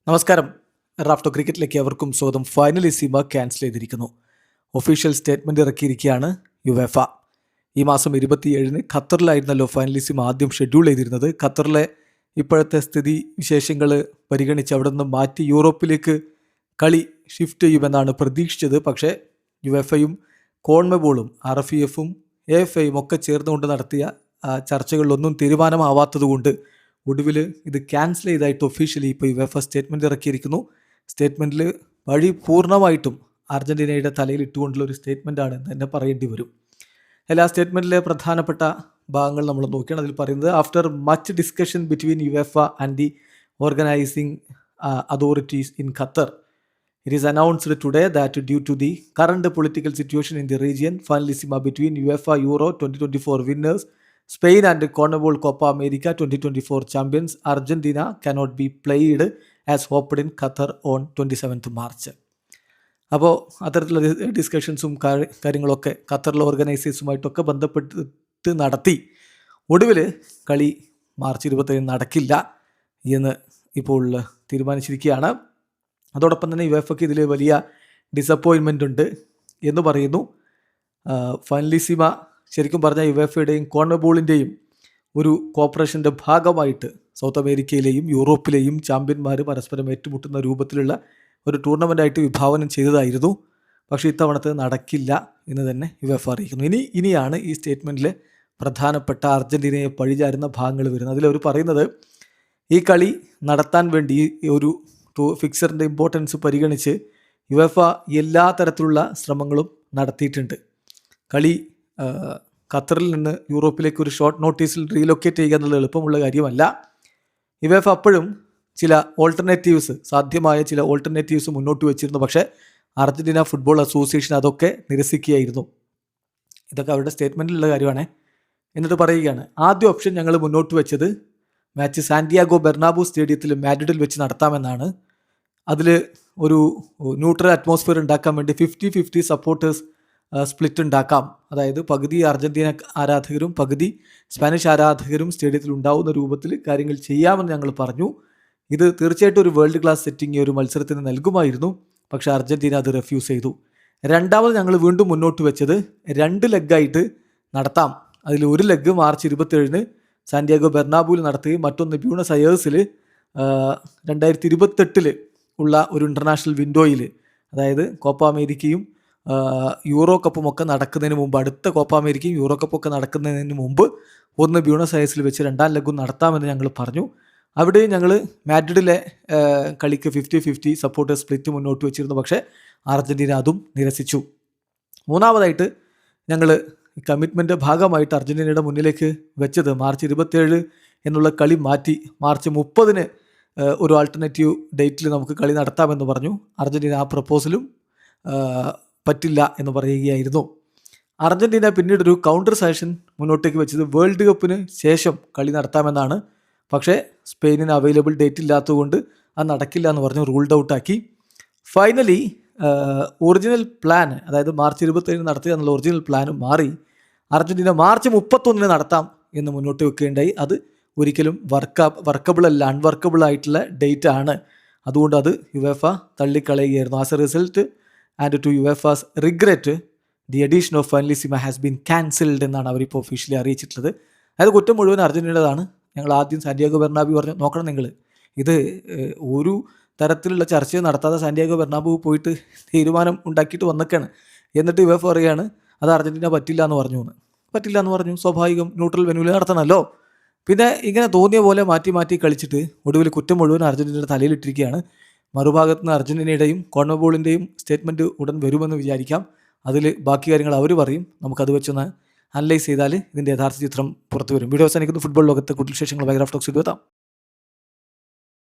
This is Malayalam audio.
നമസ്കാരം. റാഫ്റ്റോ ക്രിക്കറ്റിലേക്ക് അവർക്കും സ്വാഗതം. ഫൈനലിസിമ ക്യാൻസൽ ചെയ്തിരിക്കുന്നു. ഒഫീഷ്യൽ സ്റ്റേറ്റ്മെൻറ്റ് ഇറക്കിയിരിക്കുകയാണ് യുവേഫ. ഈ മാസം 27-ന് ഖത്തറിലായിരുന്നല്ലോ ഫൈനലിസിമ ആദ്യം ഷെഡ്യൂൾ ചെയ്തിരുന്നത്. ഖത്തറിലെ ഇപ്പോഴത്തെ സ്ഥിതി വിശേഷങ്ങൾ പരിഗണിച്ച് അവിടെ നിന്ന് മാറ്റി യൂറോപ്പിലേക്ക് കളി ഷിഫ്റ്റ് ചെയ്യുമെന്നാണ് പ്രതീക്ഷിച്ചത്. പക്ഷേ യുവേഫയും കോൺമെബോളും RFEFും AFAയും ഒക്കെ ചേർന്നുകൊണ്ട് നടത്തിയ ചർച്ചകളിലൊന്നും തീരുമാനമാവാത്തതുകൊണ്ട് ഒടുവിൽ ഇത് ക്യാൻസൽ ചെയ്തായിട്ട് ഒഫീഷ്യലി ഇപ്പോൾ യുവേഫ സ്റ്റേറ്റ്മെൻറ്റ് ഇറക്കിയിരിക്കുന്നു. സ്റ്റേറ്റ്മെൻറ്റിൽ വഴി പൂർണ്ണമായിട്ടും അർജൻറ്റീനയുടെ തലയിൽ ഇട്ടുകൊണ്ടുള്ള ഒരു സ്റ്റേറ്റ്മെൻറ്റാണ് എന്ന് തന്നെ പറയേണ്ടി വരും. എല്ലാ സ്റ്റേറ്റ്മെൻറ്റിലെ പ്രധാനപ്പെട്ട ഭാഗങ്ങൾ നമ്മൾ നോക്കിയാണ്. അതിൽ പറയുന്നത്, after much discussion between UEFA and the organising authorities in Qatar, it is announced today that due to the current political situation in the region, finalissima between UEFA Euro 2024 winners Spain and CONMEBOL Copa America 2024 champions Argentina cannot be played as hoped in Qatar on 27th March. അപ്പോൾ അത്തരത്തിലുള്ള ഡിസ്കഷൻസും കാര്യങ്ങളൊക്കെ ഖത്തറിലെ ഓർഗനൈസേഴ്സുമായിട്ടൊക്കെ ബന്ധപ്പെട്ട് നടത്തി ഒടുവിൽ കളി മാർച്ച് 27 നടക്കില്ല എന്ന് ഇപ്പോൾ തീരുമാനിച്ചിരിക്കുകയാണ്. അതോടൊപ്പം തന്നെ യുവേഫയ്ക്ക് ഇതിൽ വലിയ ഡിസപ്പോയിൻമെൻ്റ് ഉണ്ട് എന്ന് പറയുന്നു. ഫൈനലിസിമ ശരിക്കും പറഞ്ഞാൽ യുവേഫയുടെയും കോൺമെബോളിൻ്റെയും ഒരു കോപ്പറേഷൻ്റെ ഭാഗമായിട്ട് സൗത്ത് അമേരിക്കയിലെയും യൂറോപ്പിലെയും ചാമ്പ്യന്മാർ പരസ്പരം ഏറ്റുമുട്ടുന്ന രൂപത്തിലുള്ള ഒരു ടൂർണമെൻ്റായിട്ട് വിഭാവനം ചെയ്തതായിരുന്നു. പക്ഷേ ഇത്തവണത്തെ നടക്കില്ല എന്ന് തന്നെ യുവേഫ അറിയിക്കുന്നു. ഇനിയാണ് ഈ സ്റ്റേറ്റ്മെൻറ്റിലെ പ്രധാനപ്പെട്ട അർജൻറ്റീനയെ പഴിചാരുന്ന ഭാഗങ്ങൾ വരുന്നത്. അതിലവർ പറയുന്നത്, ഈ കളി നടത്താൻ വേണ്ടി ഒരു ഫിക്സറിൻ്റെ ഇമ്പോർട്ടൻസ് പരിഗണിച്ച് യുവേഫ എല്ലാ തരത്തിലുള്ള ശ്രമങ്ങളും നടത്തിയിട്ടുണ്ട്. കളി ഖത്തറിൽ നിന്ന് യൂറോപ്പിലേക്ക് ഒരു ഷോർട്ട് നോട്ടീസിൽ റീലൊക്കേറ്റ് ചെയ്യുക എന്നുള്ള എളുപ്പമുള്ള കാര്യമല്ല. യുവേഫ അപ്പോഴും ചില സാധ്യമായ ചില ഓൾട്ടർനേറ്റീവ്സ് മുന്നോട്ട് വെച്ചിരുന്നു. പക്ഷേ അർജൻറ്റീന ഫുട്ബോൾ അസോസിയേഷൻ അതൊക്കെ നിരസിക്കുകയായിരുന്നു. ഇതൊക്കെ അവരുടെ സ്റ്റേറ്റ്മെൻറ്റിലുള്ള കാര്യമാണ്. എന്നിട്ട് പറയുകയാണ്, ആദ്യ ഓപ്ഷൻ ഞങ്ങൾ മുന്നോട്ട് വെച്ചത് മാച്ച് സാന്റിയാഗോ ബെർണാബു സ്റ്റേഡിയത്തിൽ മാഡ്രിഡിൽ വെച്ച് നടത്താമെന്നാണ്. അതിൽ ഒരു ന്യൂട്രൽ അറ്റ്മോസ്ഫിയർ ഉണ്ടാക്കാൻ വേണ്ടി 50-50 സപ്പോർട്ടേഴ്സ് സ്പ്ലിറ്റ് ഉണ്ടാക്കാം. അതായത് പകുതി അർജൻറ്റീന ആരാധകരും പകുതി സ്പാനിഷ് ആരാധകരും സ്റ്റേഡിയത്തിൽ ഉണ്ടാവുന്ന രൂപത്തിൽ കാര്യങ്ങൾ ചെയ്യാമെന്ന് ഞങ്ങൾ പറഞ്ഞു. ഇത് തീർച്ചയായിട്ടും ഒരു വേൾഡ് ക്ലാസ് സെറ്റിംഗ് ഒരു മത്സരത്തിന് നൽകുമായിരുന്നു. പക്ഷേ അർജൻറ്റീന അത് റെഫ്യൂസ് ചെയ്തു. രണ്ടാമത് ഞങ്ങൾ വീണ്ടും മുന്നോട്ട് വെച്ചത് 2 ലെഗായിട്ട് നടത്താം. അതിൽ ഒരു ലെഗ് മാർച്ച് 27-ന് സാന്റിയാഗോ ബെർണാബുവിൽ നടത്തുകയും മറ്റൊന്ന് ബ്യൂണസ് അയേഴ്സിൽ 2028 ഉള്ള ഒരു ഇൻ്റർനാഷണൽ വിൻഡോയിൽ, അതായത് കോപ്പ അമേരിക്കയും യൂറോ കപ്പും ഒക്കെ നടക്കുന്നതിന് മുമ്പ്, അടുത്ത കോപ്പ അമേരിക്കയും യൂറോ കപ്പും ഒക്കെ നടക്കുന്നതിന് മുമ്പ് ഒന്ന് ബ്യൂണസ് അയേഴ്സിൽ വെച്ച് 2ാം ലെഗും നടത്താമെന്ന് ഞങ്ങൾ പറഞ്ഞു. അവിടെയും ഞങ്ങൾ മാഡ്രിഡിലെ കളിക്ക് 50-50 സപ്പോർട്ടേഴ്സ് സ്പ്ലിറ്റ് മുന്നോട്ട് വെച്ചിരുന്നു. പക്ഷേ അർജൻറ്റീന അതും നിരസിച്ചു. മൂന്നാമതായിട്ട് ഞങ്ങൾ കമ്മിറ്റ്മെൻ്റ് ഭാഗമായിട്ട് അർജൻറ്റീനയുടെ മുന്നിലേക്ക് വെച്ചത് മാർച്ച് 27 എന്നുള്ള കളി മാറ്റി മാർച്ച് 30-ന് ഒരു ആൾട്ടർനേറ്റീവ് ഡേറ്റിൽ നമുക്ക് കളി നടത്താമെന്ന് പറഞ്ഞു. അർജൻറ്റീന ആ പ്രപ്പോസലും പറ്റില്ല എന്ന് പറയുകയായിരുന്നു. അർജൻറ്റീന പിന്നീടൊരു കൗണ്ടർ സജഷൻ മുന്നോട്ടേക്ക് വെച്ചത് വേൾഡ് കപ്പിന് ശേഷം കളി നടത്താമെന്നാണ്. പക്ഷേ സ്പെയിനിന് അവൈലബിൾ ഡേറ്റ് ഇല്ലാത്തതുകൊണ്ട് അത് നടക്കില്ല എന്ന് പറഞ്ഞു റൂൾഡ് ഔട്ടാക്കി. ഫൈനലി ഒറിജിനൽ പ്ലാൻ, അതായത് മാർച്ച് 27 നടത്തുക എന്നുള്ള ഒറിജിനൽ പ്ലാൻ മാറി അർജൻറ്റീന മാർച്ച് 31-ന് നടത്താം എന്ന് മുന്നോട്ട് വെക്കുകയുണ്ടായി. അത് ഒരിക്കലും വർക്കബിൾ അല്ല, അൺവർക്കബിൾ ആയിട്ടുള്ള ഡേറ്റ് ആണ്. അതുകൊണ്ട് അത് യുവേഫ തള്ളിക്കളയുകയായിരുന്നു. As a result and to UEFA's regret the edition of Finalissima has been cancelled എന്നാണ് അവരിപ്പോൾ ഒഫീഷ്യലി അറിയിച്ചിട്ടുള്ളത്. അതായത് കുറ്റം മുഴുവൻ അർജൻറ്റീനയുടേതാണ്. ഞങ്ങൾ ആദ്യം സാന്റിയാഗോ ബെർണാബു പറഞ്ഞു, നോക്കണം നിങ്ങൾ, ഇത് ഒരു തരത്തിലുള്ള ചർച്ച നടത്താതെ സാന്റിയാഗോ ബെർണാബു പോയിട്ട് തീരുമാനം ഉണ്ടാക്കിയിട്ട് വന്നൊക്കെയാണ്. എന്നിട്ട് യുവേഫ പറയുകയാണ് അത് അർജൻറ്റീന പറ്റില്ല എന്ന് പറഞ്ഞു. സ്വാഭാവികം, ന്യൂട്രൽ വെന്യൂവിൽ നടത്തണമല്ലോ. പിന്നെ ഇങ്ങനെ തോന്നിയ പോലെ മാറ്റി കളിച്ചിട്ട് ഒടുവിൽ കുറ്റം മുഴുവൻ അർജൻറ്റീനയുടെ തലയിലിട്ടിരിക്കുകയാണ്. മറുഭാഗത്ത് നിന്ന് അർജൻറ്റീനയുടെയും കോൺമെബോളിൻ്റെയും സ്റ്റേറ്റ്മെൻറ്റ് ഉടൻ വരുമെന്ന് വിചാരിക്കാം. അതിൽ ബാക്കി കാര്യങ്ങൾ അവർ പറയും. നമുക്കത് വെച്ചൊന്ന് അനലൈസ് ചെയ്താൽ ഇതിൻ്റെ യഥാർത്ഥ ചിത്രം പുറത്തു വരും. വീഡിയോ അവസാനിക്കുന്നു. ഫുട്ബോൾ ലോകത്തെ കൂടുതൽ വിശേഷങ്ങൾ റാഫ്റ്റോ ടോക്സിൽ എത്താം.